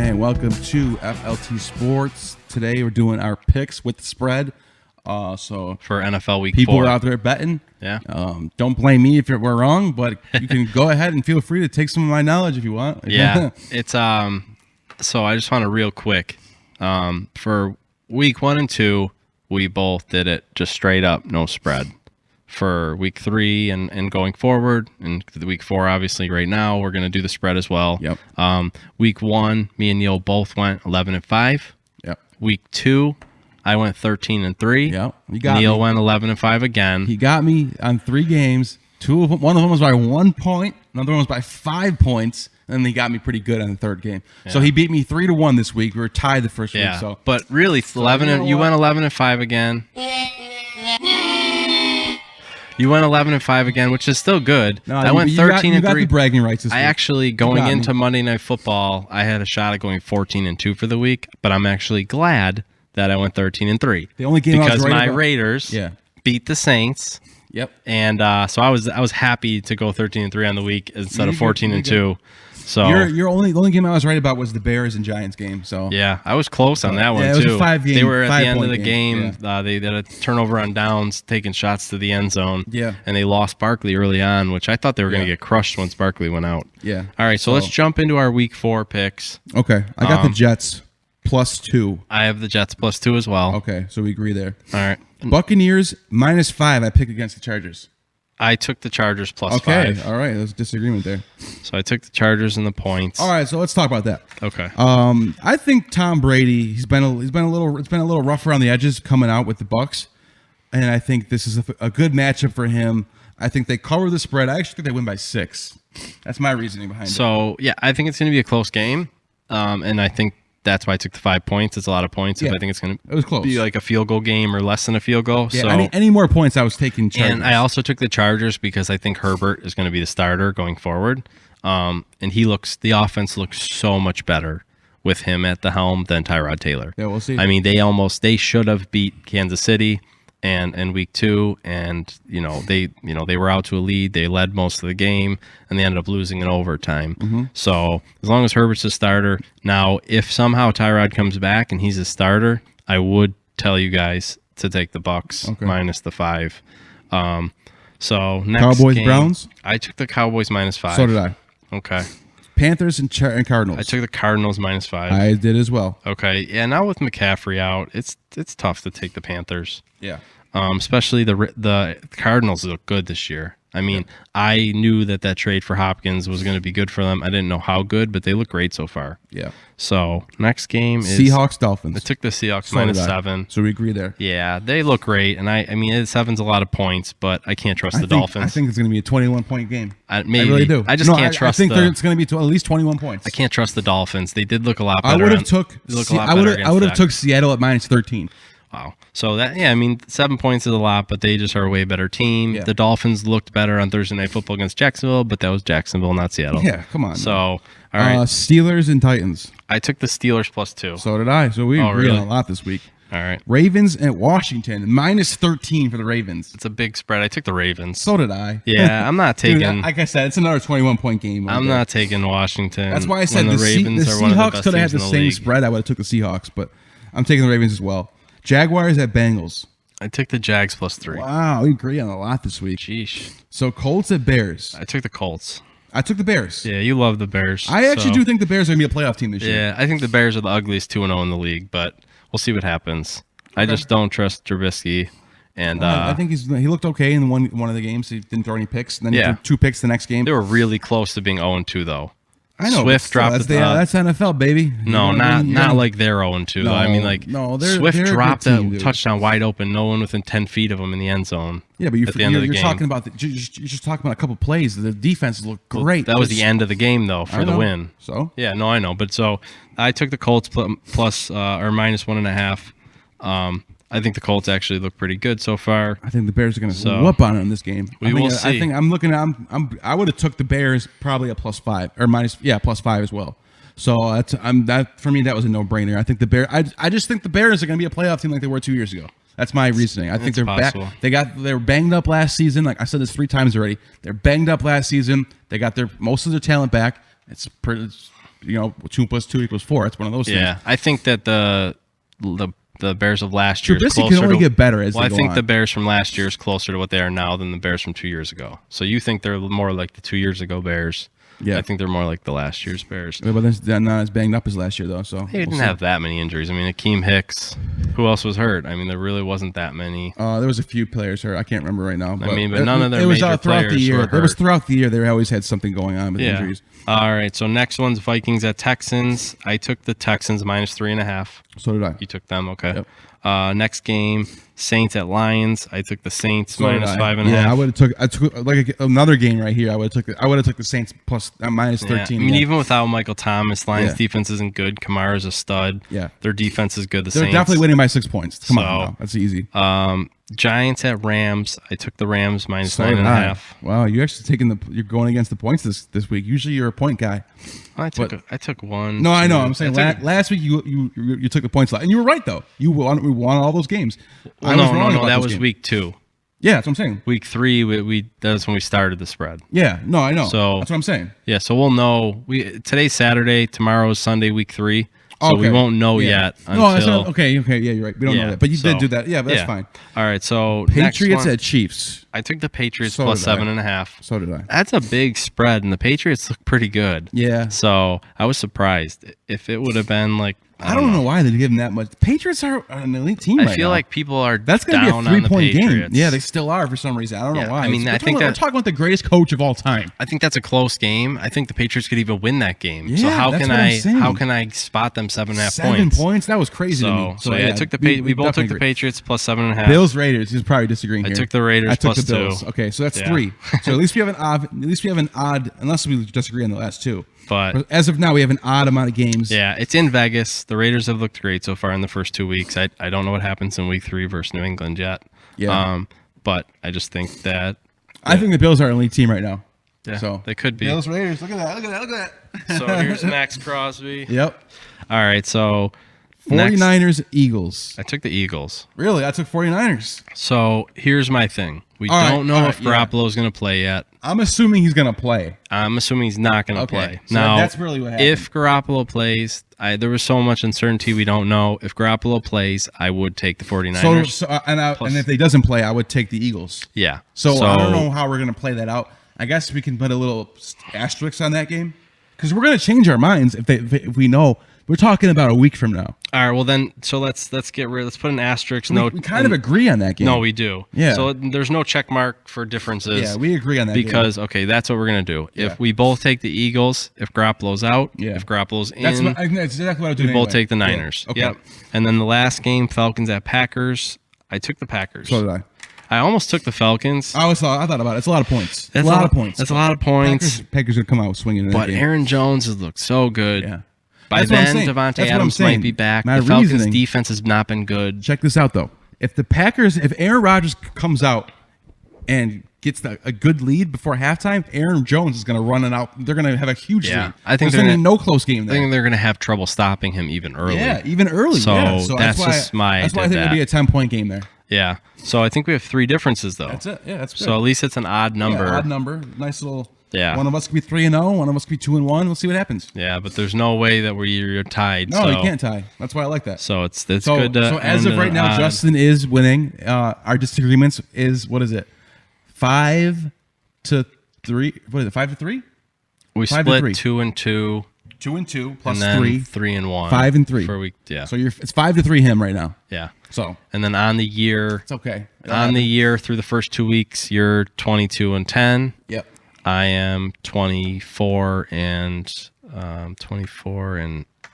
and welcome to FLT Sports. Today we're doing our picks with the spread. So for NFL Week people 4. out there betting, Yeah. Don't blame me if we're wrong, but you can go ahead and feel free to take some of my knowledge if you want. Yeah. It's so I just want to real quick. For week 1 and 2, we both did it just straight up, no spread. For week 3 and going forward, and the week 4, obviously, right now we're gonna do the spread as well. Yep. Week 1, me and Neil both went 11-5. Yep. Week 2, I went 13-3. Yep. You got Neil me. went 11-5 again. He got me on 3 games. One of them was by 1 point. Another one was by 5 points. And then he got me pretty good on the third game. Yeah. So he beat me 3-1 this week. We were tied the first week. So, but really, you went 11-5 again. You went 11-5 again, which is still good. No, I went 13-3. You got the bragging rights this week. I actually, going into Monday Night Football, I had a shot at going 14-2 for the week, but I'm actually glad that I went 13-3. The only game because I was my Raiders beat the Saints. Yep. And so I was happy to go 13-3 on the week instead of 14-2. So the only game I was right about was the Bears and Giants game. So yeah, I was close on that one it too. Was a 5-game, they were at the end of the game. They did a turnover on downs, taking shots to the end zone. Yeah, and they lost Barkley early on, which I thought they were going to get crushed once Barkley went out. Yeah. All right, so let's jump into our Week 4 picks. Okay, I got the Jets +2. I have the Jets +2 as well. Okay, so we agree there. All right, Buccaneers -5. I picked against the Chargers. I took the Chargers +5. Okay, all right, there's a disagreement there. So I took the Chargers and the points. All right, so let's talk about that. Okay. I think Tom Brady, it's been a little rough around the edges coming out with the Bucs, and I think this is a good matchup for him. I think they cover the spread. I actually think they win by 6. That's my reasoning behind it. So yeah, I think it's going to be a close game, and I think that's why I took the 5 points. It's a lot of points. Yeah, if I think it's going to be like a field goal game or less than a field goal. Yeah, so any more points, I was taking Chargers. And I also took the Chargers because I think Herbert is going to be the starter going forward. And the offense looks so much better with him at the helm than Tyrod Taylor. Yeah, we'll see. I mean, they should have beat Kansas City and week 2, and they were out to a lead. They led most of the game, and they ended up losing in overtime. Mm-hmm. So as long as Herbert's a starter, now if somehow Tyrod comes back and he's a starter, I would tell you guys to take the Bucs minus the 5. So next Cowboys game, Browns. I took the Cowboys -5. So did I. Okay. Panthers and Cardinals. I took the Cardinals -5. I did as well. Okay. Yeah. Now with McCaffrey out, it's tough to take the Panthers. Yeah. Especially the Cardinals look good this year. I mean, I knew that trade for Hopkins was going to be good for them. I didn't know how good, but they look great so far. Yeah. So next game is Seahawks Dolphins. I took the Seahawks -7. So we agree there. Yeah, they look great, and I mean 7's a lot of points, but I can't trust the Dolphins. I think it's going to be a 21-point game. Maybe. I really do. I just can't trust. I think it's going to be at least 21 points. I can't trust the Dolphins. They did look a lot better. I would have took Seattle at -13. Wow. So I mean, 7 points is a lot, but they just are a way better team. Yeah. The Dolphins looked better on Thursday Night Football against Jacksonville, but that was Jacksonville, not Seattle. Yeah, come on. So, all right. Steelers and Titans. I took the Steelers +2. So did I. So we agree on a lot this week. All right. Ravens and Washington, -13 for the Ravens. It's a big spread. I took the Ravens. So did I. Yeah, I'm not taking. Dude, like I said, it's another 21-point game. I'm not taking Washington. That's why I said the Ravens are one of the Seahawks best could have had teams the in same league. spread. I would have took the Seahawks, but I'm taking the Ravens as well. Jaguars at Bengals. I took the Jags +3. Wow, we agree on a lot this week. Sheesh. So Colts at Bears. I took the Colts. I took the Bears. Yeah, you love the Bears. I actually do think the Bears are going to be a playoff team this year. Yeah, I think the Bears are the ugliest 2-0 in the league, but we'll see what happens. I just don't trust Trubisky. And I think he looked okay in one of the games. He didn't throw any picks. And then he threw 2 picks the next game. They were really close to being 0-2, though. I know. Swift dropped that's NFL, baby. No, not like they're 0-2. No, I mean, like Swift dropped a touchdown wide open, no one within 10 feet of him in the end zone. Yeah, but you're talking about you're just talking about a couple plays. The defenses look great. That was the end of the game, though, for the win. So yeah, no, I know. But so I took the Colts plus or -1.5. I think the Colts actually look pretty good so far. I think the Bears are going to whoop on them in this game. We will see. I think I'm looking at. I would have took the Bears probably a +5 or +5 as well. So for me that was a no-brainer. I think the Bears. I just think the Bears are going to be a playoff team like they were 2 years ago. That's my reasoning. I think they're back. They were banged up last season. Like I said this 3 times already. They're banged up last season. They got most of their talent back. It's 2 plus 2 equals 4. It's one of those things. Yeah, I think that the Bears of last year is Trubisky closer can only to, get better as well, they I go think on. the Bears from last year is closer to what they are now than the Bears from 2 years ago. So you think they're more like the 2 years ago Bears? Yeah. I think they're more like the last year's Bears. But they're not as banged up as last year, though. So They didn't have that many injuries. I mean, Akeem Hicks. Who else was hurt? I mean, there really wasn't that many. There was a few players hurt. I can't remember right now. But none of their it was major throughout the players year. were It was hurt. throughout the year. They always had something going on with injuries. All right. So next one's Vikings at Texans. I took the Texans minus 3.5. So did I. You took them. Okay. Yep. Next game, Saints at Lions. I took the Saints So did minus I. 5.5. Yeah, I would have took. I took like another game right here. I would have took the Saints plus minus 13. I mean, again. even without Michael Thomas, Lions Yeah. defense isn't good. Kamara's a stud. Yeah. Their defense is good. The They're Saints. definitely winning by 6 points. Come on, So, now. That's easy. Giants at Rams. I took the Rams minus So did I. 9.5. Wow, you're actually you're going against the points this week. Usually you're a point guy. I took one. No, I know. two. I'm saying I took- last week you took the points a lot, and you were right though. We won all those games. I was wrong about that those was games. week 2. Yeah, that's what I'm saying. Week 3, we that's when we started the spread. Yeah, no, I know. So- that's what I'm saying. Yeah, so we'll know. Today's Saturday, tomorrow's Sunday, week 3. So we Okay. won't know Yeah. yet No, that's until. not, okay. Yeah, you're right. We don't know that, but you did do that. Yeah, but that's fine. All right, so Patriots next one, at Chiefs. I took the Patriots So plus did I. 7.5. So did I. That's a big spread, and the Patriots look pretty good. Yeah. So I was surprised. If it would have been like I don't know why they give them that much. The Patriots are an elite team I right feel now. like people are That's going to down be a on the 3-point game. Patriots. Yeah, they still are for some reason. I don't Yeah, know why. I mean, I think we're that- talking about the greatest coach of all time. I think that's a close game. I think the Patriots could even win that game. So Yeah, how that's can what I'm I saying. how can I spot them 7.5 7 points? points? That was crazy to me. So yeah, I took the we both took the Patriots plus 7.5. Bills Raiders. He's probably disagreeing I here. took the Raiders I took plus the Bills. 2. Okay, so that's Yeah. 3. So at least we have an odd. Unless we disagree on the last 2. But As of now, we have an odd amount of games. yeah, it's in Vegas. The Raiders have looked great so far in the first 2 weeks. I don't know what happens in week 3 versus New England yet. Yeah. But I just think that I think the Bills are an elite team right now. yeah, So they could be. Bills Raiders. Look at that. Look at that. Look at that. So here's Max Crosby. Yep. All right, so next, 49ers Eagles. I took the Eagles. Really? I took 49ers. So here's my thing. We All right, don't know all if right, yeah. Garoppolo's going to play yet. I'm assuming he's going to play. I'm assuming he's not going to Okay, play. so Now, that's really what happened. if Garoppolo plays, there was so much uncertainty we don't know. If Garoppolo plays, I would take the 49ers. And if he doesn't play, I would take the Eagles. Yeah. So I don't know how we're going to play that out. I guess we can put a little asterisk on that game because we're going to change our minds if we know. We're talking about a week from now. All right. Well, then, so let's get rid. Let's put an asterisk note. We kind of agree on that game. No, we do. Yeah. So there's no check mark for differences. Yeah, we agree on that because okay, that's what we're gonna do. Yeah. If we both take the Eagles, if Garoppolo's out, Yeah. if Garoppolo's in, That's exactly what I'm doing. we both anyway. take the Yeah. Niners. Okay. Yep. And then the last game, Falcons at Packers. I took the Packers. So did I. I almost took the Falcons. I thought about it. It's a lot of points. That's a lot of points. That's a lot of points. Packers are going to come out swinging in that But game. Aaron Jones has looked so good. Yeah. By That's what I'm then, saying. Devontae That's what I'm Adams saying. might be back. My The Falcons' reasoning- defense has not been good. Check this out, though. If Aaron Rodgers comes out and gets a good lead before halftime, Aaron Jones is going to run it out. They're going to have a huge Yeah. lead. I think There's they're gonna be gonna- no close game I there. think they're going to have trouble stopping him even early. Yeah, even early. So yeah. that's why, just my That's why I did think it'll that. be a 10-point game there. Yeah. So I think we have 3 differences, though. That's it. Yeah, that's good. So at least it's an odd number. Yeah, odd number. Nice little. Yeah. One of us could be 3-0. One of us could be 2-1. We'll see what happens. Yeah, but there's no way that you're tied. No, so, you can't tie. That's why I like that. So it's So, good to so as end of right an now, odd- Justin is winning. Our disagreements is what is it? 5-3. What is it? 5-3? we 5-3. split 2 and 2, 2-2 plus and then 3. 3 and 1. 5 and 3 for week. Yeah. So it's 5-3 him right now. yeah. So And then on the year, it's okay. on the year through the first 2 weeks, you're 22 and 10. Yep. I am 24 and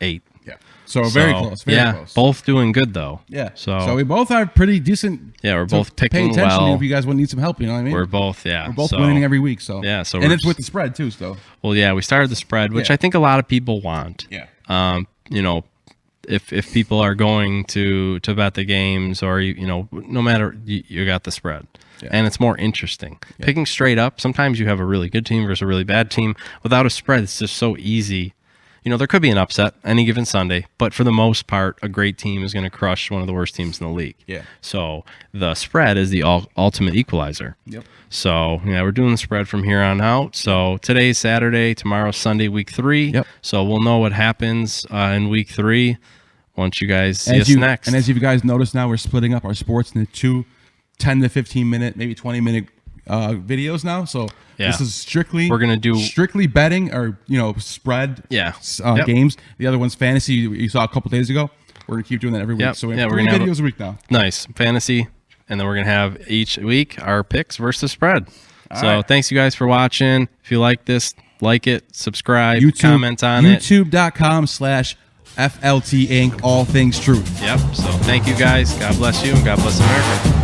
8. Yeah. So very So, close. Very yeah, close. both doing good though. Yeah. So, we both are pretty decent. yeah, we're to both pay picking attention well. if you guys would need some help. You know what I mean? We're both, yeah. We're both so, winning every week. So Yeah, so and we're it's with the spread too. So Well, yeah, we started the spread, which Yeah. I think a lot of people want. yeah. You know, if people are going to bet the games or no matter you got the spread. Yeah. And it's more interesting. Picking straight up, sometimes you have a really good team versus a really bad team. Without a spread, it's just so easy there could be an upset any given Sunday, but for the most part, a great team is going to crush one of the worst teams in the league. Yeah. So the spread is the ultimate equalizer. Yep. So we're doing the spread from here on out. So today's Saturday, tomorrow's Sunday, week 3. Yep. So we'll know what happens in week 3 once you guys see us next. And as you guys notice now, we're splitting up our sports into 2 10 to 15 minute, maybe 20-minute videos now. So this is strictly we're gonna do strictly betting or spread Yep. games. The other one's fantasy. You saw a couple days ago. We're gonna keep doing that every week. Yep. So we Yeah, have we're 3 gonna have videos a week now. Nice fantasy, and then we're gonna have each week our picks versus spread. So right. thanks you guys for watching. If you like this, like it, subscribe, YouTube, comment on it. YouTube.com/FLT Inc. All things truth. Yep. So thank you guys. God bless you and God bless America.